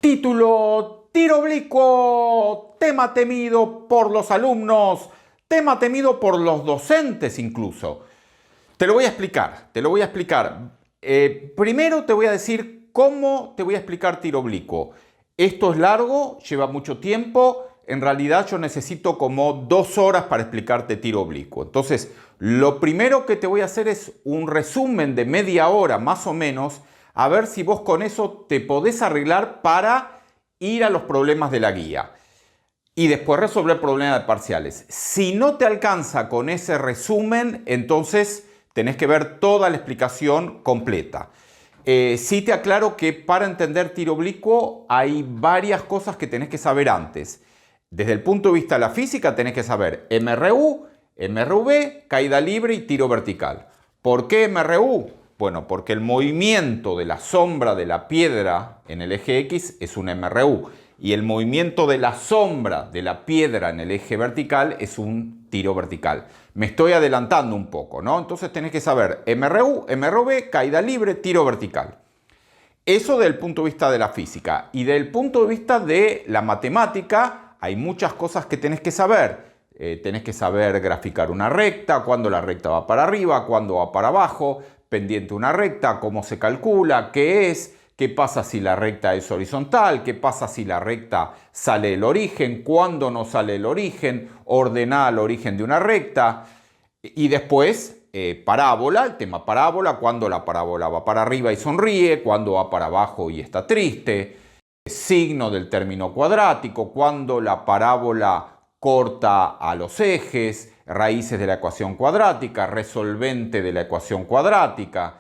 Título: Tiro oblicuo, tema temido por los alumnos, tema temido por los docentes incluso. Te lo voy a explicar. Primero te voy a decir cómo te voy a explicar tiro oblicuo. Esto es largo, lleva mucho tiempo. En realidad yo necesito como 2 horas para explicarte tiro oblicuo. Entonces, lo primero que te voy a hacer es un resumen de media hora más o menos, a ver si vos con eso te podés arreglar para ir a los problemas de la guía y después resolver problemas de parciales. Si no te alcanza con ese resumen, entonces tenés que ver toda la explicación completa. Sí te aclaro que para entender tiro oblicuo hay varias cosas que tenés que saber antes. Desde el punto de vista de la física tenés que saber MRU, MRV, caída libre y tiro vertical. ¿Por qué MRU? Bueno, porque el movimiento de la sombra de la piedra en el eje X es un MRU y el movimiento de la sombra de la piedra en el eje vertical es un tiro vertical. Me estoy adelantando un poco, ¿no? Entonces tenés que saber MRU, MRV, caída libre, tiro vertical. Eso desde el punto de vista de la física. Y desde el punto de vista de la matemática hay muchas cosas que tenés que saber. Tenés que saber graficar una recta, cuándo la recta va para arriba, cuándo va para abajo, pendiente una recta, cómo se calcula, qué es, qué pasa si la recta es horizontal, qué pasa si la recta sale del origen, cuándo no sale del origen, ordenar el origen de una recta. Y después parábola, el tema parábola, cuándo la parábola va para arriba y sonríe, cuándo va para abajo y está triste. Signo del término cuadrático, cuando la parábola corta a los ejes, raíces de la ecuación cuadrática, resolvente de la ecuación cuadrática.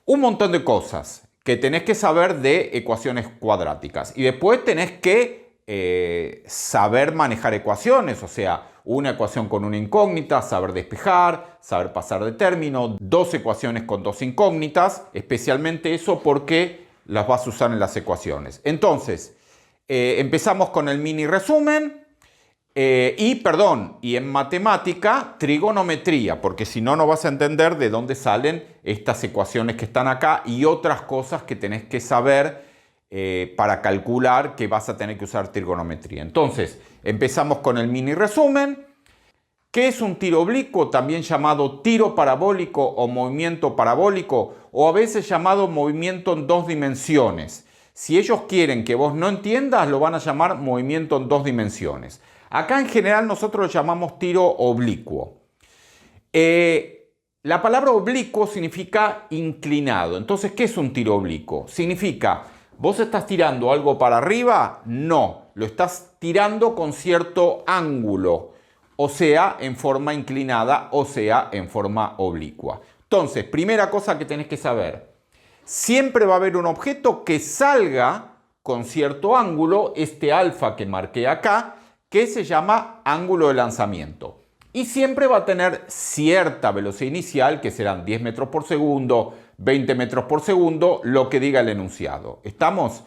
Un montón de cosas que tenés que saber de ecuaciones cuadráticas. Y después tenés que saber manejar ecuaciones, o sea, una ecuación con una incógnita, saber despejar, saber pasar de término, 2 ecuaciones con 2 incógnitas, especialmente eso porque las vas a usar en las ecuaciones. Entonces, empezamos con el mini resumen y en matemática, trigonometría, porque si no, no vas a entender de dónde salen estas ecuaciones que están acá y otras cosas que tenés que saber para calcular que vas a tener que usar trigonometría. Entonces, empezamos con el mini resumen. ¿Qué es un tiro oblicuo? También llamado tiro parabólico o movimiento parabólico, o a veces llamado movimiento en 2 dimensiones. Si ellos quieren que vos no entiendas, lo van a llamar movimiento en 2 dimensiones. Acá en general nosotros lo llamamos tiro oblicuo. La palabra oblicuo significa inclinado. Entonces, ¿qué es un tiro oblicuo? Significa, ¿vos estás tirando algo para arriba? No, lo estás tirando con cierto ángulo. O sea, en forma inclinada, o sea, en forma oblicua. Entonces, primera cosa que tenés que saber. Siempre va a haber un objeto que salga con cierto ángulo, este alfa que marqué acá, que se llama ángulo de lanzamiento. Y siempre va a tener cierta velocidad inicial, que serán 10 metros por segundo, 20 metros por segundo, lo que diga el enunciado. ¿Estamos?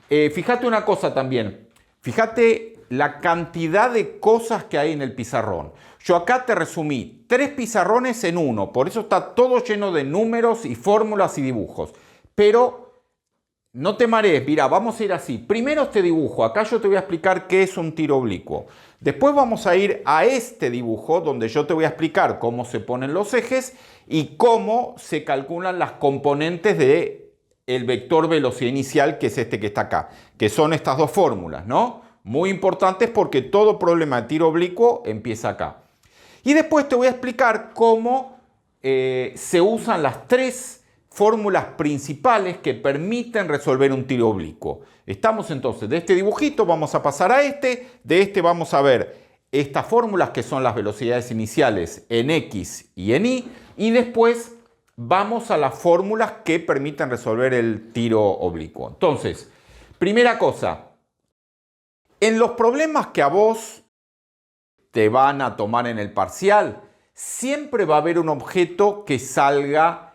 Fíjate una cosa también. Fíjate la cantidad de cosas que hay en el pizarrón. Yo acá te resumí 3 pizarrones en uno, por eso está todo lleno de números y fórmulas y dibujos. Pero no te marees, mira, vamos a ir así. Primero este dibujo, acá yo te voy a explicar qué es un tiro oblicuo. Después vamos a ir a este dibujo donde yo te voy a explicar cómo se ponen los ejes y cómo se calculan las componentes del vector velocidad inicial, que es este que está acá, que son estas 2 fórmulas, ¿no? Muy importantes porque todo problema de tiro oblicuo empieza acá. Y después te voy a explicar cómo se usan las 3 fórmulas principales que permiten resolver un tiro oblicuo. Estamos entonces, de este dibujito vamos a pasar a este, de este vamos a ver estas fórmulas que son las velocidades iniciales en X y en Y, y después vamos a las fórmulas que permiten resolver el tiro oblicuo. Entonces, primera cosa. En los problemas que a vos te van a tomar en el parcial, siempre va a haber un objeto que salga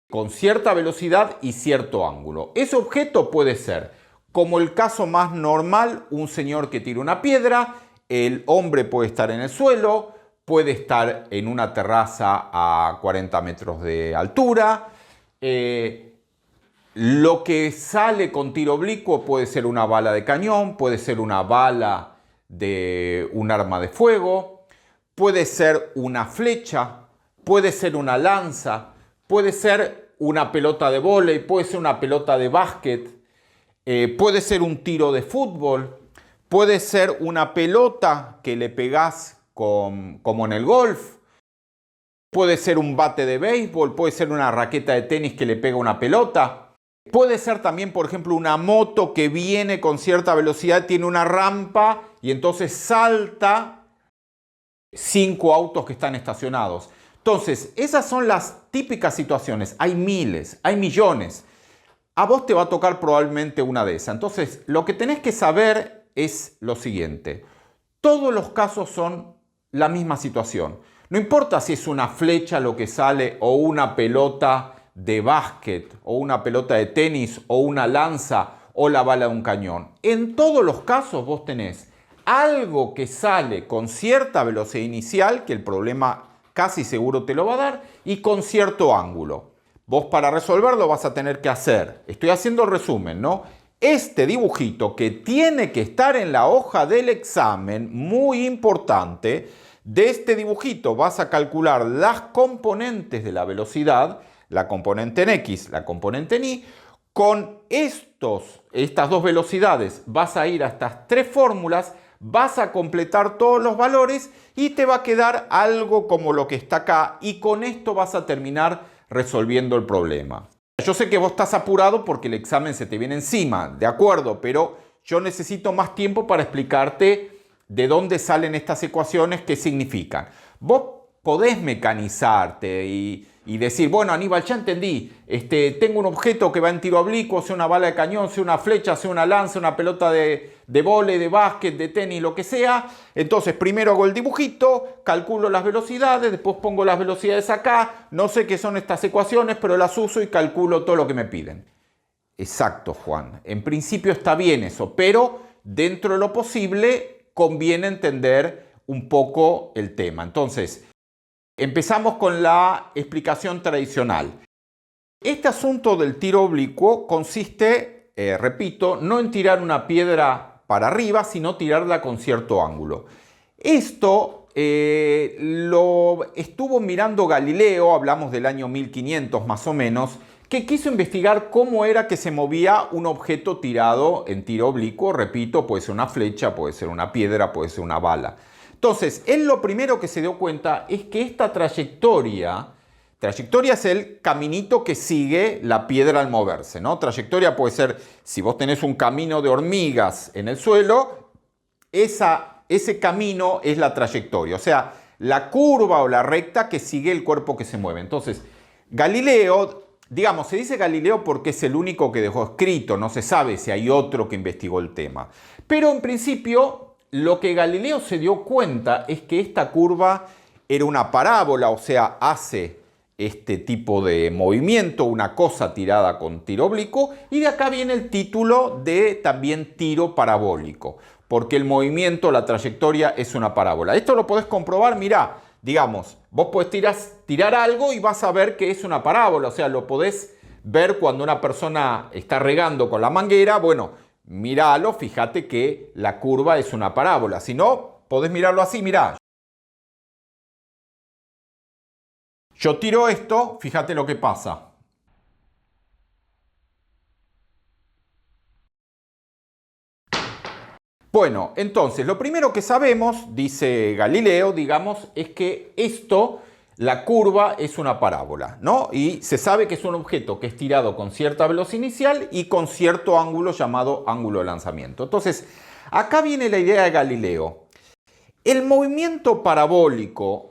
con cierta velocidad y cierto ángulo. Ese objeto puede ser, como el caso más normal, un señor que tira una piedra, el hombre puede estar en el suelo, puede estar en una terraza a 40 metros de altura, Lo que sale con tiro oblicuo puede ser una bala de cañón, puede ser una bala de un arma de fuego, puede ser una flecha, puede ser una lanza, puede ser una pelota de vóley, puede ser una pelota de básquet, puede ser un tiro de fútbol, puede ser una pelota que le pegás como en el golf, puede ser un bate de béisbol, puede ser una raqueta de tenis que le pega una pelota. Puede ser también, por ejemplo, una moto que viene con cierta velocidad, tiene una rampa y entonces salta 5 autos que están estacionados. Entonces, esas son las típicas situaciones. Hay miles, hay millones. A vos te va a tocar probablemente una de esas. Entonces, lo que tenés que saber es lo siguiente. Todos los casos son la misma situación. No importa si es una flecha lo que sale o una pelota de básquet o una pelota de tenis o una lanza o la bala de un cañón. En todos los casos vos tenés algo que sale con cierta velocidad inicial, que el problema casi seguro te lo va a dar, y con cierto ángulo. Vos para resolverlo vas a tener que hacer, estoy haciendo el resumen, ¿no? Este dibujito que tiene que estar en la hoja del examen, muy importante, de este dibujito vas a calcular las componentes de la velocidad, la componente en X, la componente en Y. Con estas dos velocidades vas a ir a estas 3 fórmulas, vas a completar todos los valores y te va a quedar algo como lo que está acá, y con esto vas a terminar resolviendo el problema. Yo sé que vos estás apurado porque el examen se te viene encima, de acuerdo, pero yo necesito más tiempo para explicarte de dónde salen estas ecuaciones, qué significan. Vos podés mecanizarte y decir, bueno, Aníbal, ya entendí, tengo un objeto que va en tiro oblicuo, sea una bala de cañón, sea una flecha, sea una lanza, una pelota de vóley, de básquet, de tenis, lo que sea. Entonces, primero hago el dibujito, calculo las velocidades, después pongo las velocidades acá, no sé qué son estas ecuaciones, pero las uso y calculo todo lo que me piden. Exacto, Juan. En principio está bien eso, pero dentro de lo posible conviene entender un poco el tema. Entonces, empezamos con la explicación tradicional. Este asunto del tiro oblicuo consiste, repito, no en tirar una piedra para arriba, sino tirarla con cierto ángulo. Esto lo estuvo mirando Galileo, hablamos del año 1500 más o menos, que quiso investigar cómo era que se movía un objeto tirado en tiro oblicuo. Repito, puede ser una flecha, puede ser una piedra, puede ser una bala. Entonces, él lo primero que se dio cuenta es que esta trayectoria es el caminito que sigue la piedra al moverse, ¿no? Trayectoria puede ser, si vos tenés un camino de hormigas en el suelo, ese camino es la trayectoria, o sea, la curva o la recta que sigue el cuerpo que se mueve. Entonces, Galileo, digamos, se dice Galileo porque es el único que dejó escrito, no se sabe si hay otro que investigó el tema. Pero en principio, lo que Galileo se dio cuenta es que esta curva era una parábola, o sea, hace este tipo de movimiento, una cosa tirada con tiro oblicuo, y de acá viene el título de también tiro parabólico, porque el movimiento, la trayectoria es una parábola. Esto lo podés comprobar, mirá, digamos, vos podés tirar algo y vas a ver que es una parábola, o sea, lo podés ver cuando una persona está regando con la manguera, bueno, míralo, fíjate que la curva es una parábola, si no, podés mirarlo así, mirá. Yo tiro esto, fíjate lo que pasa. Bueno, entonces, lo primero que sabemos, dice Galileo, digamos, es que la curva es una parábola, ¿no? Y se sabe que es un objeto que es tirado con cierta velocidad inicial y con cierto ángulo llamado ángulo de lanzamiento. Entonces, acá viene la idea de Galileo. El movimiento parabólico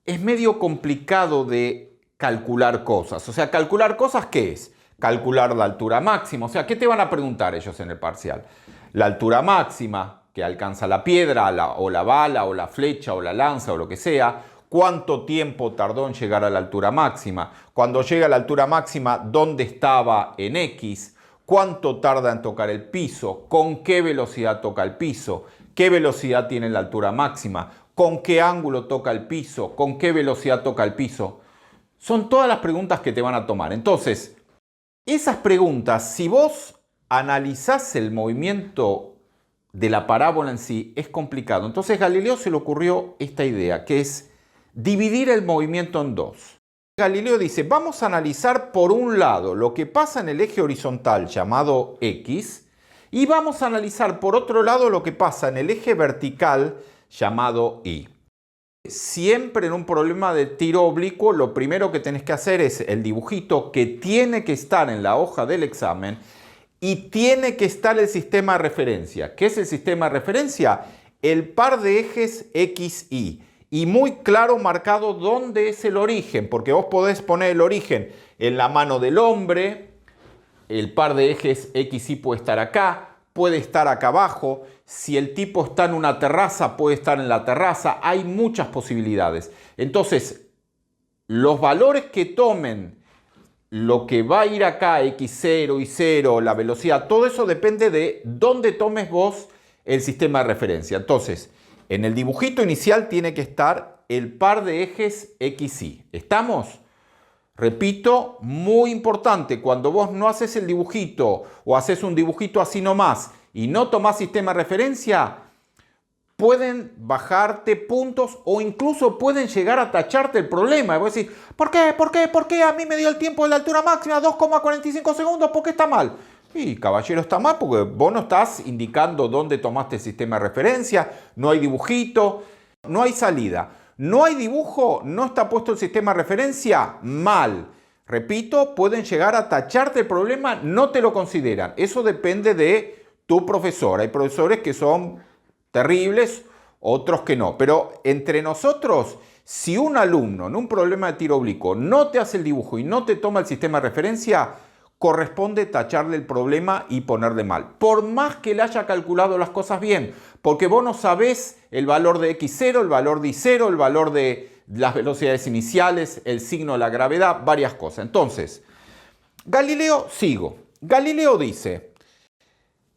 es medio complicado de calcular cosas. O sea, calcular cosas, ¿qué es? Calcular la altura máxima. O sea, ¿qué te van a preguntar ellos en el parcial? La altura máxima que alcanza la piedra o la bala o la flecha o la lanza o lo que sea. ¿Cuánto tiempo tardó en llegar a la altura máxima? Cuando llega a la altura máxima, ¿dónde estaba en X? ¿Cuánto tarda en tocar el piso? ¿Con qué velocidad toca el piso? ¿Qué velocidad tiene la altura máxima? ¿Con qué ángulo toca el piso? ¿Con qué velocidad toca el piso? Son todas las preguntas que te van a tomar. Entonces, Esas preguntas, si vos analizás el movimiento de la parábola en sí, es complicado. Entonces Galileo se le ocurrió esta idea, que es dividir el movimiento en dos. Galileo dice, vamos a analizar por un lado lo que pasa en el eje horizontal llamado X y vamos a analizar por otro lado lo que pasa en el eje vertical llamado Y. Siempre en un problema de tiro oblicuo, lo primero que tenés que hacer es el dibujito que tiene que estar en la hoja del examen y tiene que estar el sistema de referencia. ¿Qué es el sistema de referencia? El par de ejes X, Y. Y muy claro marcado dónde es el origen, porque vos podés poner el origen en la mano del hombre, el par de ejes X, Y puede estar acá, puede estar acá abajo. Si el tipo está en una terraza, puede estar en la terraza. Hay muchas posibilidades. Entonces, los valores que tomen, lo que va a ir acá, X0, Y0, la velocidad, todo eso depende de dónde tomes vos el sistema de referencia. Entonces, en el dibujito inicial tiene que estar el par de ejes X, Y. ¿Estamos? Repito, muy importante, cuando vos no haces el dibujito o haces un dibujito así nomás y no tomás sistema de referencia, pueden bajarte puntos o incluso pueden llegar a tacharte el problema. Y vos decís, ¿por qué? ¿Por qué? ¿Por qué? A mí me dio el tiempo de la altura máxima, 2,45 segundos, ¿por qué está mal? Y caballero, está mal porque vos no estás indicando dónde tomaste el sistema de referencia, no hay dibujito, no hay salida. No hay dibujo, no está puesto el sistema de referencia, mal. Repito, pueden llegar a tacharte el problema, no te lo consideran. Eso depende de tu profesor. Hay profesores que son terribles, otros que no. Pero entre nosotros, si un alumno en un problema de tiro oblicuo no te hace el dibujo y no te toma el sistema de referencia, corresponde tacharle el problema y ponerle mal. Por más que le haya calculado las cosas bien, porque vos no sabés el valor de X0, el valor de Y0, el valor de las velocidades iniciales, el signo de la gravedad, varias cosas. Entonces, Galileo dice,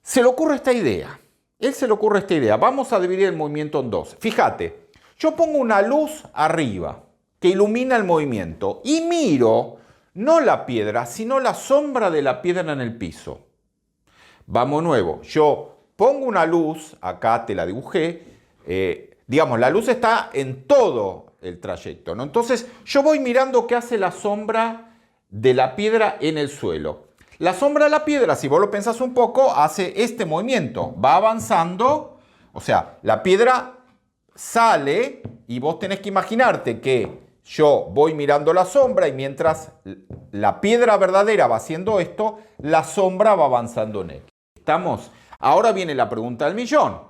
se le ocurre esta idea. Él se le ocurre esta idea. Vamos a dividir el movimiento en dos. Fíjate, yo pongo una luz arriba que ilumina el movimiento y miro no la piedra, sino la sombra de la piedra en el piso. Vamos nuevo. Yo pongo una luz, acá te la dibujé, digamos, la luz está en todo el trayecto, ¿no? Entonces yo voy mirando qué hace la sombra de la piedra en el suelo. La sombra de la piedra, si vos lo pensás un poco, hace este movimiento. Va avanzando, o sea, la piedra sale y vos tenés que imaginarte que yo voy mirando la sombra y mientras la piedra verdadera va haciendo esto, la sombra va avanzando en X. ¿Estamos? Ahora viene la pregunta del millón.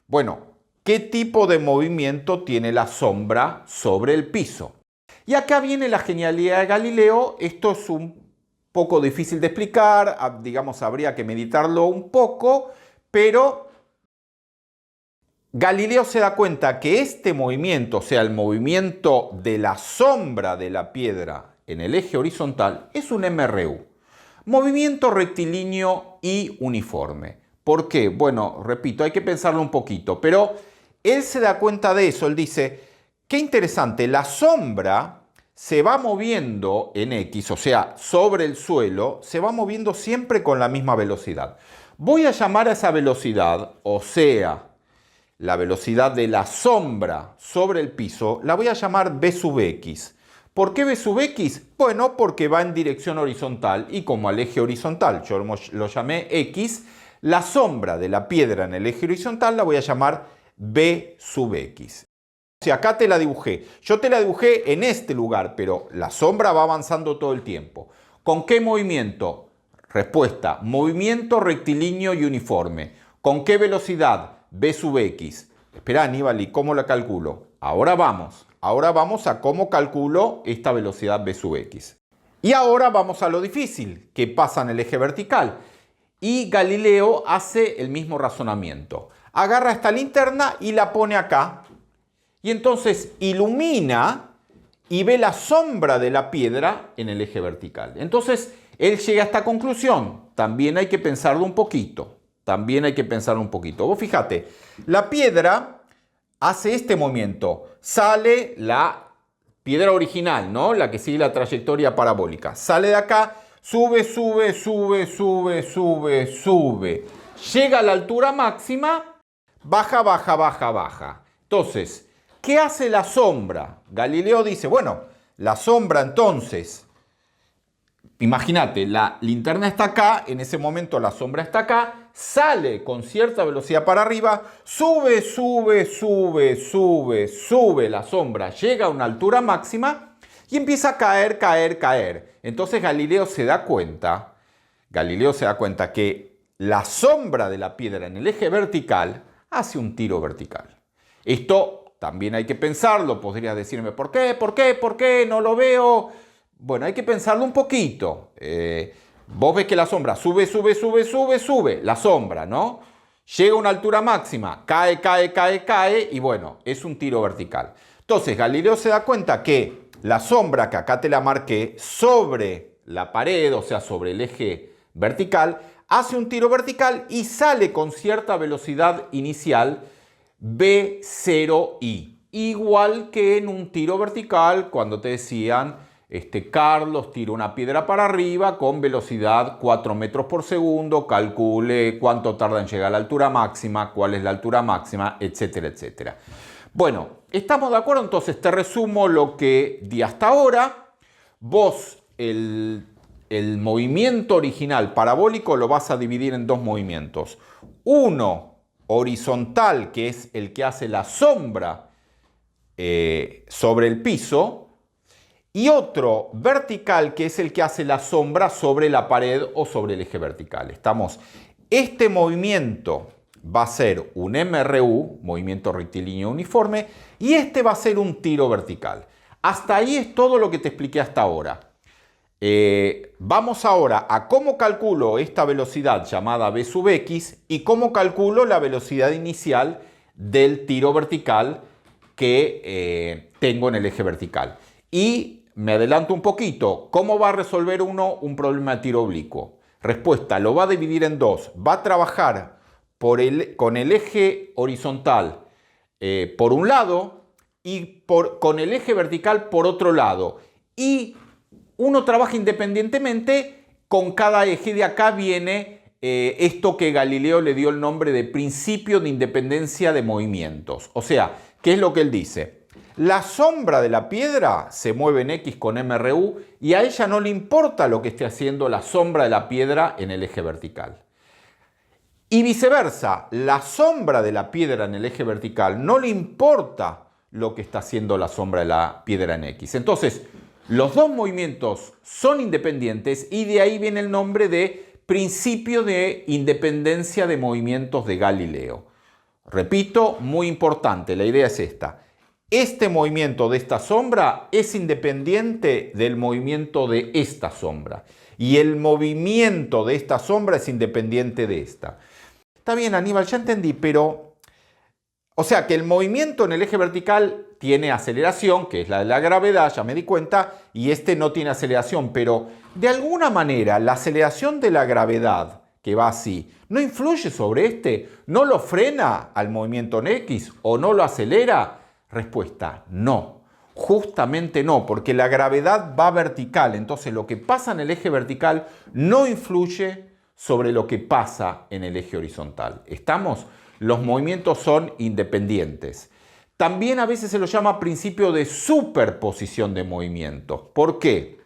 Bueno, ¿qué tipo de movimiento tiene la sombra sobre el piso? Y acá viene la genialidad de Galileo. Esto es un poco difícil de explicar, digamos, habría que meditarlo un poco, pero Galileo se da cuenta que este movimiento, o sea, el movimiento de la sombra de la piedra en el eje horizontal, es un MRU. Movimiento rectilíneo y uniforme. ¿Por qué? Bueno, repito, hay que pensarlo un poquito, pero él se da cuenta de eso. Él dice, qué interesante, la sombra se va moviendo en X, o sea, sobre el suelo, se va moviendo siempre con la misma velocidad. Voy a llamar a esa velocidad, o sea, la velocidad de la sombra sobre el piso, la voy a llamar B sub X. ¿Por qué B sub X? Bueno, porque va en dirección horizontal y como al eje horizontal yo lo llamé X, la sombra de la piedra en el eje horizontal la voy a llamar B sub X. O sea, acá te la dibujé. Yo te la dibujé en este lugar, pero la sombra va avanzando todo el tiempo. ¿Con qué movimiento? Respuesta, movimiento rectilíneo y uniforme. ¿Con qué velocidad? B sub X. Espera, Aníbal, ¿y cómo la calculo? Ahora vamos a cómo calculo esta velocidad B sub X. Y ahora vamos a lo difícil, que pasa en el eje vertical. Y Galileo hace el mismo razonamiento. Agarra esta linterna y la pone acá. Y entonces ilumina y ve la sombra de la piedra en el eje vertical. Entonces él llega a esta conclusión. También hay que pensarlo un poquito. Vos fíjate, la piedra hace este movimiento. Sale la piedra original, ¿no? La que sigue la trayectoria parabólica. Sale de acá, Sube, sube, sube, sube, sube, sube. Llega a la altura máxima, baja, baja, baja, baja. Entonces, ¿qué hace la sombra? Galileo dice, bueno, la sombra entonces, imagínate, la linterna está acá, en ese momento la sombra está acá, sale con cierta velocidad para arriba, sube, sube, sube, sube, sube la sombra, llega a una altura máxima y empieza a caer, caer, caer. Entonces Galileo se da cuenta que la sombra de la piedra en el eje vertical hace un tiro vertical. Esto también hay que pensarlo, podrías decirme, ¿por qué? ¿Por qué? ¿Por qué? No lo veo. Bueno, hay que pensarlo un poquito. Vos ves que la sombra sube, sube, sube, sube, sube. La sombra, ¿no? Llega a una altura máxima, cae, cae, cae, cae y bueno, es un tiro vertical. Entonces Galileo se da cuenta que la sombra, que acá te la marqué, sobre la pared, o sea, sobre el eje vertical, hace un tiro vertical y sale con cierta velocidad inicial v0i. Igual que en un tiro vertical, cuando te decían, Carlos tira una piedra para arriba con velocidad 4 metros por segundo, calcule cuánto tarda en llegar a la altura máxima, cuál es la altura máxima, etcétera, etcétera. Bueno, ¿estamos de acuerdo? Entonces te resumo lo que di hasta ahora. Vos el movimiento original parabólico lo vas a dividir en dos movimientos. Uno horizontal, que es el que hace la sombra sobre el piso, y otro vertical, que es el que hace la sombra sobre la pared o sobre el eje vertical. Este movimiento va a ser un MRU, movimiento rectilíneo uniforme, y este va a ser un tiro vertical. Hasta ahí es todo lo que te expliqué hasta ahora. Vamos ahora a cómo calculo esta velocidad llamada v sub x y cómo calculo la velocidad inicial del tiro vertical que tengo en el eje vertical. Y me adelanto un poquito. ¿Cómo va a resolver uno un problema de tiro oblicuo? Respuesta, lo va a dividir en dos. Va a trabajar con el eje horizontal por un lado y con el eje vertical por otro lado. Y uno trabaja independientemente con cada eje. De acá viene esto que Galileo le dio el nombre de principio de independencia de movimientos. O sea, ¿qué es lo que él dice? La sombra de la piedra se mueve en X con MRU y a ella no le importa lo que esté haciendo la sombra de la piedra en el eje vertical. Y viceversa, la sombra de la piedra en el eje vertical no le importa lo que está haciendo la sombra de la piedra en X. Entonces, los dos movimientos son independientes y de ahí viene el nombre de principio de independencia de movimientos de Galileo. Repito, muy importante, la idea es esta. Este movimiento de esta sombra es independiente del movimiento de esta sombra. Y el movimiento de esta sombra es independiente de esta. Está bien, Aníbal, ya entendí, pero... O sea que el movimiento en el eje vertical tiene aceleración, que es la de la gravedad, ya me di cuenta, y este no tiene aceleración, pero de alguna manera la aceleración de la gravedad, que va así, ¿no influye sobre este? ¿No lo frena al movimiento en X o no lo acelera? Respuesta, no. Justamente no, porque la gravedad va vertical. Entonces lo que pasa en el eje vertical no influye sobre lo que pasa en el eje horizontal. ¿Estamos? Los movimientos son independientes. También a veces se lo llama principio de superposición de movimientos. ¿Por qué?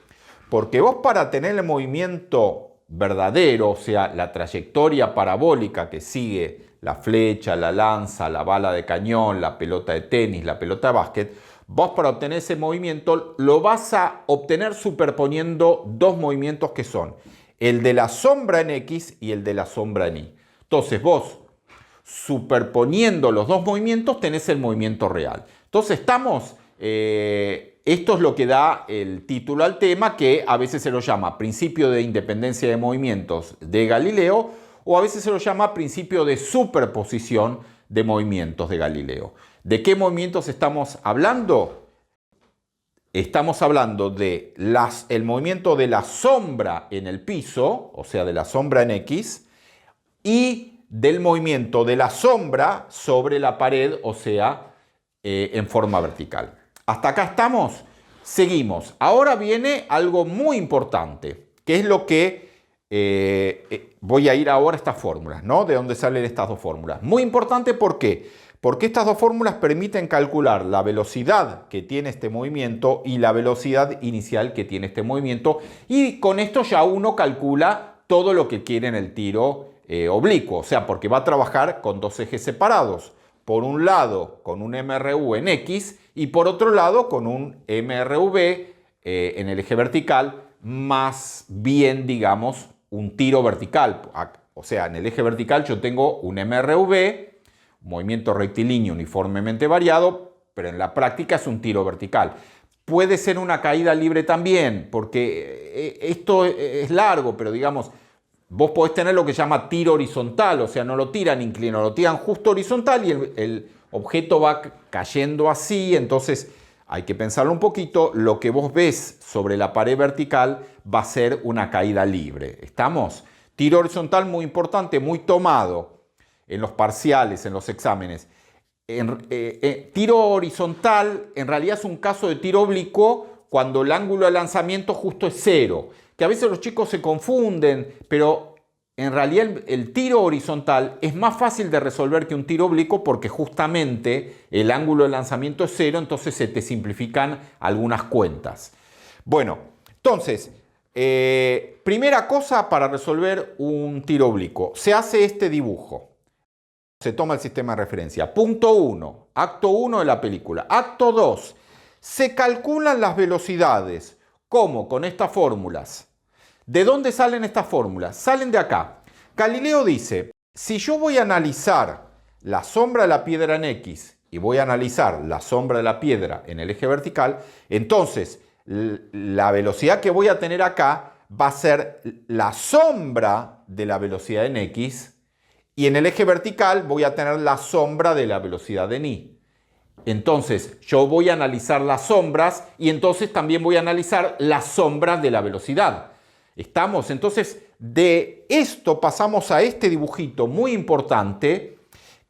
Porque vos para tener el movimiento verdadero, o sea, la trayectoria parabólica que sigue la flecha, la lanza, la bala de cañón, la pelota de tenis, la pelota de básquet, vos para obtener ese movimiento lo vas a obtener superponiendo dos movimientos que son el de la sombra en X y el de la sombra en Y. Entonces vos, superponiendo los dos movimientos, tenés el movimiento real. Entonces estamos... esto es lo que da el título al tema, que a veces se lo llama principio de independencia de movimientos de Galileo, o a veces se lo llama principio de superposición de movimientos de Galileo. ¿De qué movimientos estamos hablando? Estamos hablando de el movimiento de la sombra en el piso, o sea, de la sombra en X, y del movimiento de la sombra sobre la pared, o sea, en forma vertical. ¿Hasta acá estamos? Seguimos. Ahora viene algo muy importante, ¿Qué es lo que voy a ir ahora a estas fórmulas, ¿no? ¿De dónde salen estas dos fórmulas? Muy importante, ¿por qué? Porque estas dos fórmulas permiten calcular la velocidad que tiene este movimiento y la velocidad inicial que tiene este movimiento. Y con esto ya uno calcula todo lo que quiere en el tiro oblicuo. O sea, porque va a trabajar con dos ejes separados. Por un lado con un MRU en X y por otro lado con un MRV en el eje vertical, más bien, digamos, un tiro vertical. O sea, en el eje vertical yo tengo un MRV, movimiento rectilíneo uniformemente variado, pero en la práctica es un tiro vertical. Puede ser una caída libre también, porque esto es largo, pero digamos, vos podés tener lo que se llama tiro horizontal, o sea, no lo tiran inclinado, lo tiran justo horizontal y el objeto va cayendo así, entonces hay que pensarlo un poquito. Lo que vos ves sobre la pared vertical va a ser una caída libre. ¿Estamos? Tiro horizontal muy importante, muy tomado en los parciales, en los exámenes. Tiro horizontal en realidad es un caso de tiro oblicuo cuando el ángulo de lanzamiento justo es cero, que a veces los chicos se confunden, pero en realidad el tiro horizontal es más fácil de resolver que un tiro oblicuo porque justamente el ángulo de lanzamiento es cero, entonces se te simplifican algunas cuentas. Bueno, entonces, primera cosa para resolver un tiro oblicuo, se hace este dibujo. Se toma el sistema de referencia. Punto 1, acto 1 de la película. Acto 2, se calculan las velocidades. ¿Cómo? Con estas fórmulas. ¿De dónde salen estas fórmulas? Salen de acá. Galileo dice, si yo voy a analizar la sombra de la piedra en X y voy a analizar la sombra de la piedra en el eje vertical, entonces la velocidad que voy a tener acá va a ser la sombra de la velocidad en X y en el eje vertical voy a tener la sombra de la velocidad en Y. Entonces yo voy a analizar las sombras y entonces también voy a analizar las sombras de la velocidad. ¿Estamos? Entonces, de esto pasamos a este dibujito muy importante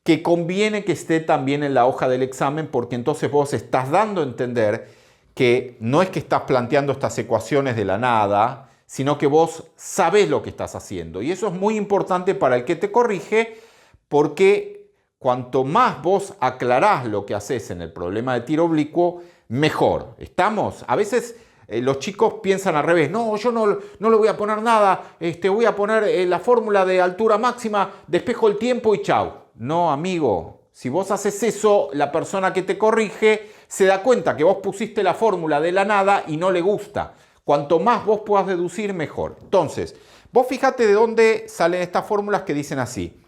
que conviene que esté también en la hoja del examen porque entonces vos estás dando a entender que no es que estás planteando estas ecuaciones de la nada, sino que vos sabés lo que estás haciendo. Y eso es muy importante para el que te corrige porque cuanto más vos aclarás lo que haces en el problema de tiro oblicuo, mejor. ¿Estamos? A veces los chicos piensan al revés. No, yo no le voy a poner nada. Voy a poner la fórmula de altura máxima, despejo el tiempo y chau. No, amigo. Si vos haces eso, la persona que te corrige se da cuenta que vos pusiste la fórmula de la nada y no le gusta. Cuanto más vos puedas deducir, mejor. Entonces, vos fíjate de dónde salen estas fórmulas que dicen así.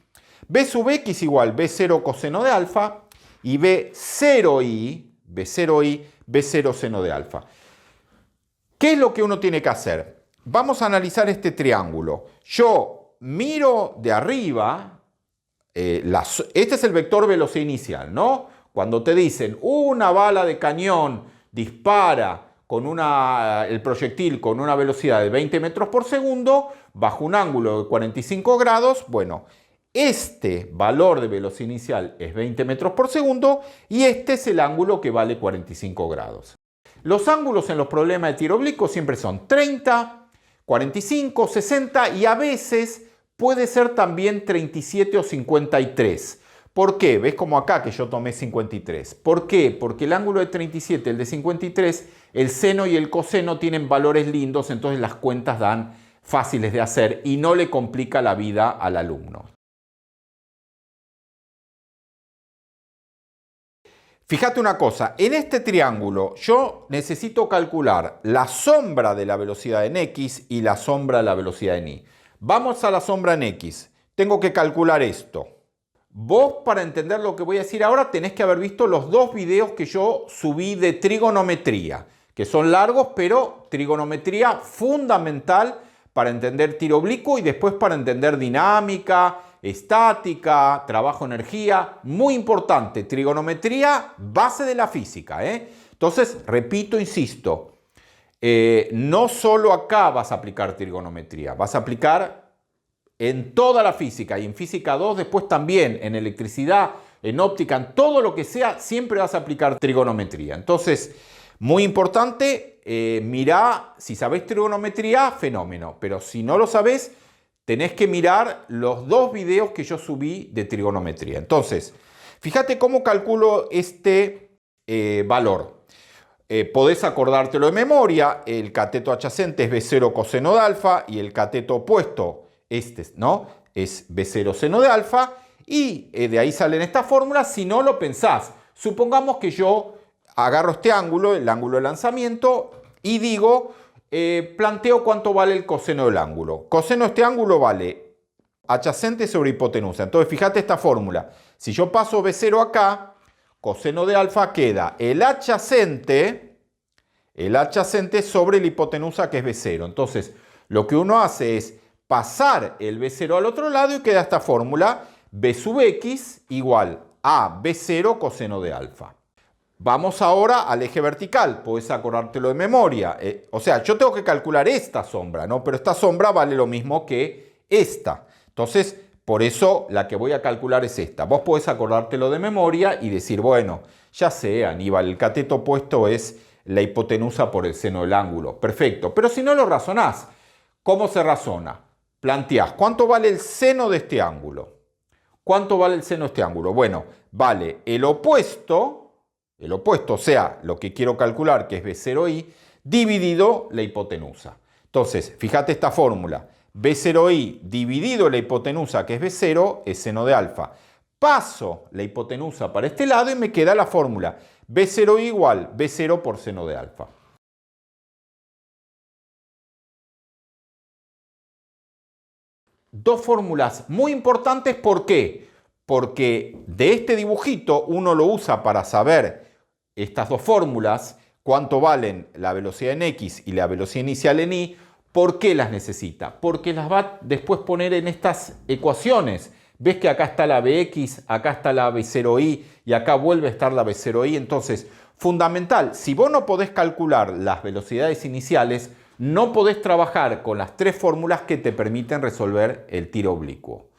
B sub x igual B0 coseno de alfa y B0i, B0 seno de alfa. ¿Qué es lo que uno tiene que hacer? Vamos a analizar este triángulo. Yo miro de arriba, este es el vector velocidad inicial, ¿no? Cuando te dicen una bala de cañón dispara con el proyectil con una velocidad de 20 metros por segundo bajo un ángulo de 45 grados, bueno, este valor de velocidad inicial es 20 metros por segundo y este es el ángulo que vale 45 grados. Los ángulos en los problemas de tiro oblicuo siempre son 30, 45, 60 y a veces puede ser también 37 o 53. ¿Por qué? ¿Ves como acá que yo tomé 53? ¿Por qué? Porque el ángulo de 37 y el de 53, el seno y el coseno tienen valores lindos, entonces las cuentas dan fáciles de hacer y no le complica la vida al alumno. Fíjate una cosa, en este triángulo yo necesito calcular la sombra de la velocidad en X y la sombra de la velocidad en Y. Vamos a la sombra en X. Tengo que calcular esto. Vos, para entender lo que voy a decir ahora, tenés que haber visto los dos videos que yo subí de trigonometría, que son largos, pero trigonometría fundamental para entender tiro oblicuo y después para entender dinámica, estática, trabajo energía, muy importante, trigonometría, base de la física, Entonces, repito, insisto, no solo acá vas a aplicar trigonometría, vas a aplicar en toda la física y en física 2 después también, en electricidad, en óptica, en todo lo que sea, siempre vas a aplicar trigonometría. Entonces, muy importante, mirá, si sabés trigonometría, fenómeno. Pero si no lo sabés, tenés que mirar los 2 videos que yo subí de trigonometría. Entonces, fíjate cómo calculo este valor. Podés acordártelo de memoria. El cateto adyacente es B0 coseno de alfa y el cateto opuesto, ¿no? Es B0 seno de alfa. Y de ahí salen estas fórmulas si no lo pensás. Supongamos que yo agarro este ángulo, el ángulo de lanzamiento, y digo, planteo cuánto vale el coseno del ángulo. Coseno de este ángulo vale adyacente sobre hipotenusa. Entonces, fíjate esta fórmula. Si yo paso B0 acá, coseno de alfa queda el adyacente sobre la hipotenusa que es B0. Entonces, lo que uno hace es pasar el B0 al otro lado y queda esta fórmula, B sub X igual a B0 coseno de alfa. Vamos ahora al eje vertical, podés acordártelo de memoria. O sea, yo tengo que calcular esta sombra, ¿no? Pero esta sombra vale lo mismo que esta. Entonces, por eso la que voy a calcular es esta. Vos podés acordártelo de memoria y decir, bueno, ya sé, Aníbal, el cateto opuesto es la hipotenusa por el seno del ángulo. Perfecto, pero si no lo razonás, ¿cómo se razona? Planteás, ¿cuánto vale el seno de este ángulo? ¿Cuánto vale el seno de este ángulo? Bueno, vale el opuesto, o sea, lo que quiero calcular, que es B0i, dividido la hipotenusa. Entonces, fíjate esta fórmula. B0i dividido la hipotenusa, que es B0, es seno de alfa. Paso la hipotenusa para este lado y me queda la fórmula. B0i igual B0 por seno de alfa. Dos fórmulas muy importantes, ¿por qué? Porque de este dibujito uno lo usa para saber estas dos fórmulas, cuánto valen la velocidad en X y la velocidad inicial en Y. ¿Por qué las necesita? Porque las va a después poner en estas ecuaciones. ¿Ves que acá está la Bx, acá está la B0i y acá vuelve a estar la B0i? Entonces, fundamental, si vos no podés calcular las velocidades iniciales, no podés trabajar con las 3 fórmulas que te permiten resolver el tiro oblicuo.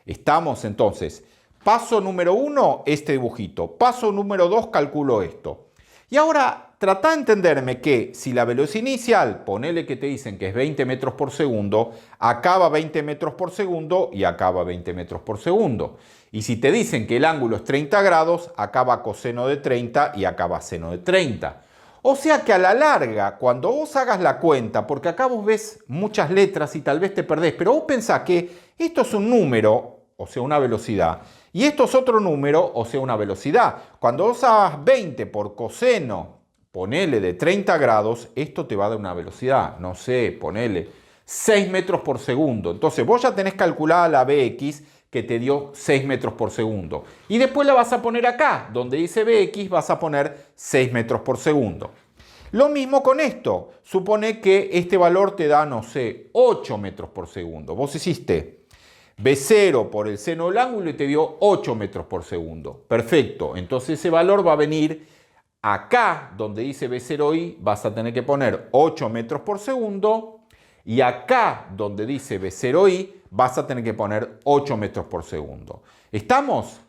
Estamos entonces, paso número 1, este dibujito. Paso número 2, calculo esto. Y ahora, trata de entenderme que si la velocidad inicial, ponele que te dicen que es 20 metros por segundo, acaba 20 metros por segundo y acaba 20 metros por segundo. Y si te dicen que el ángulo es 30 grados, acaba coseno de 30 y acaba seno de 30. O sea que a la larga, cuando vos hagas la cuenta, porque acá vos ves muchas letras y tal vez te perdés, pero vos pensás que esto es un número, o sea, una velocidad, y esto es otro número, o sea, una velocidad. Cuando vos hagas 20 por coseno, ponele de 30 grados, esto te va a dar una velocidad, no sé, ponele 6 metros por segundo. Entonces vos ya tenés calculada la Bx, que te dio 6 metros por segundo. Y después la vas a poner acá, donde dice Bx, vas a poner 6 metros por segundo. Lo mismo con esto. Supone que este valor te da, no sé, 8 metros por segundo. Vos hiciste B0 por el seno del ángulo y te dio 8 metros por segundo. Perfecto. Entonces ese valor va a venir acá, donde dice B0i, vas a tener que poner 8 metros por segundo. Y acá, donde dice B0i, vas a tener que poner 8 metros por segundo. ¿Estamos?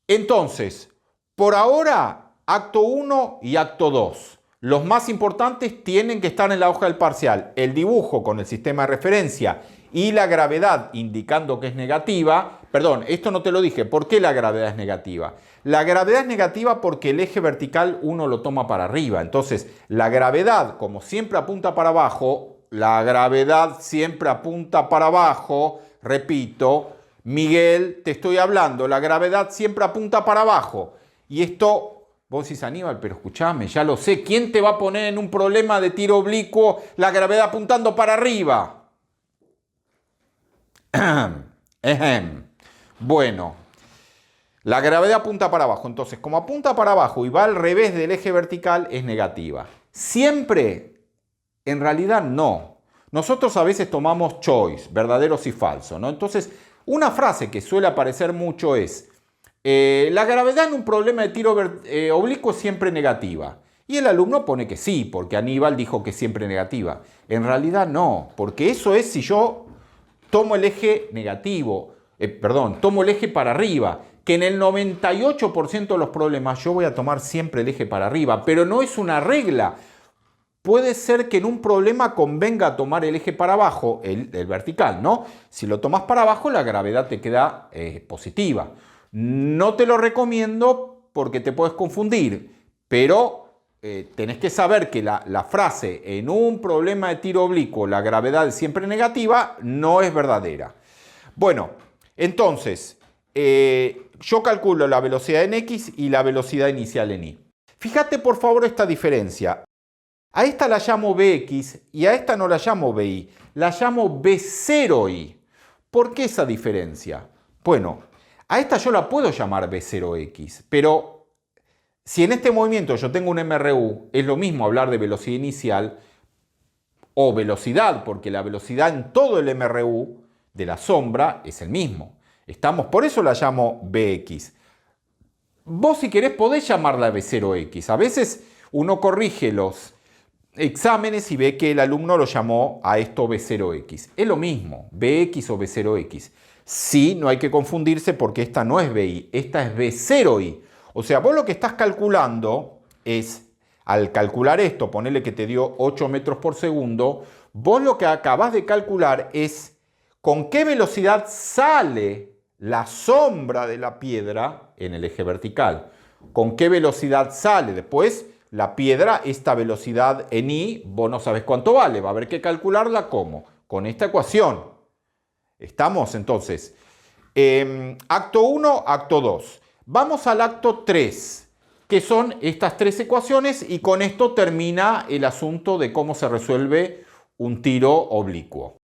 Entonces, por ahora, acto 1 y acto 2. Los más importantes tienen que estar en la hoja del parcial. El dibujo con el sistema de referencia y la gravedad indicando que es negativa. Perdón, esto no te lo dije. ¿Por qué la gravedad es negativa? La gravedad es negativa porque el eje vertical uno lo toma para arriba. Entonces, la gravedad, como siempre apunta para abajo, la gravedad siempre apunta para abajo. Repito, Miguel, te estoy hablando, la gravedad siempre apunta para abajo. Y esto, vos decís, Aníbal, pero escuchame, ya lo sé. ¿Quién te va a poner en un problema de tiro oblicuo la gravedad apuntando para arriba? Bueno, la gravedad apunta para abajo. Entonces, como apunta para abajo y va al revés del eje vertical, es negativa. Siempre, en realidad no. Nosotros a veces tomamos choice, verdaderos y falsos, ¿no? Entonces, una frase que suele aparecer mucho es la gravedad en un problema de tiro oblicuo es siempre negativa. Y el alumno pone que sí, porque Aníbal dijo que es siempre negativa. En realidad no, porque eso es si yo tomo el eje negativo, tomo el eje para arriba, que en el 98% de los problemas yo voy a tomar siempre el eje para arriba, pero no es una regla. puede ser que en un problema convenga tomar el eje para abajo, el vertical, ¿no? Si lo tomas para abajo, la gravedad te queda positiva. No te lo recomiendo porque te puedes confundir, pero tenés que saber que la frase en un problema de tiro oblicuo la gravedad es siempre negativa no es verdadera. Bueno, entonces, yo calculo la velocidad en X y la velocidad inicial en Y. Fíjate por favor esta diferencia. A esta la llamo Bx y a esta no la llamo Bi, la llamo B0i. ¿Por qué esa diferencia? Bueno, a esta yo la puedo llamar B0x, pero si en este movimiento yo tengo un MRU, es lo mismo hablar de velocidad inicial o velocidad, porque la velocidad en todo el MRU de la sombra es el mismo. Por eso la llamo Bx. Vos si querés podés llamarla B0x. A veces uno corrige los exámenes y ve que el alumno lo llamó a esto B0x. Es lo mismo, Bx o B0x. Sí, no hay que confundirse porque esta no es Bi, esta es B0i. O sea, vos lo que estás calculando es, al calcular esto, ponerle que te dio 8 metros por segundo, vos lo que acabás de calcular es con qué velocidad sale la sombra de la piedra en el eje vertical. Con qué velocidad sale. Después, la piedra, esta velocidad en I, vos no sabés cuánto vale. Va a haber que calcularla ¿cómo? Con esta ecuación. ¿Estamos? Entonces, acto 1, acto 2. Vamos al acto 3, que son estas tres ecuaciones y con esto termina el asunto de cómo se resuelve un tiro oblicuo.